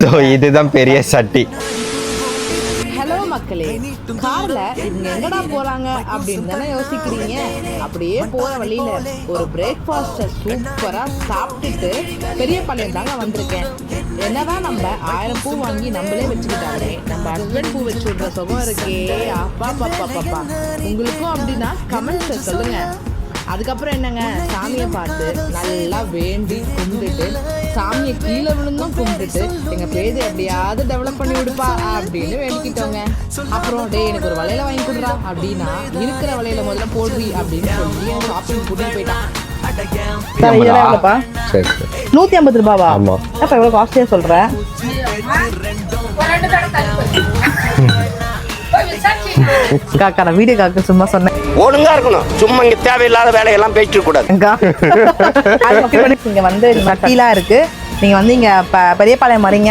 So இதுதான் பெரிய சட்டி. ஹலோ மக்களே, கார்ல இவங்க எங்கடா போறாங்க அப்படின்னு தானே யோசிக்கிறீங்க. அப்படியே போற வழியில ஒரு பிரேக்ஃபாஸ்ட சூப்பரா சாப்பிட்டுட்டு பெரியபாளையம் தாங்க வந்திருக்கேன். என்னதான் நம்ம 1000 பூ வாங்கி நம்மளே வச்சுக்கிட்டாலே நம்ம ஹஸ்பண்ட் பூ வச்சு விடுற சுகம் இருக்கே. அப்பா பாப்பா பாப்பா, உங்களுக்கும் அப்படின்னா கமெண்ட்ஸ்ல சொல்லுங்க. அதுக்கப்புறம் என்னங்க, சாமியை பார்த்து நல்லா வேண்டி கும்பிட்டுட்டு சாமியை கீழே விழுந்தும் கும்பிட்டுட்டு எங்கள் பேஜை எப்படியாவது டெவலப் பண்ணி விடுப்பா அப்படின்னு வேண்டிக்கிட்டோங்க. அப்புறம் டே எனக்கு ஒரு வளையல வாங்கி கொடுறா அப்படின்னா இருக்கிற வளையல முதல்ல போடுறி அப்படின்னு சொல்லி என் ஷாப்பிங் கூட்டிட்டு போயிட்டான். 150 ரூபாவா? அப்ப எவ்வளவு காஸ்ட்லியா சொல்ற? காக்கா, நான் வீடியோ காக்க சும்மா சொன்னேன். ஒழுங்கா இருக்கணும், சும்மா இங்க தேவையில்லாத வேலையெல்லாம் பேசிட்டு கூடாது. இங்க வந்து மட்டிலாம் இருக்கு. நீங்க வந்து இங்க பெரியபாளையம் வரீங்க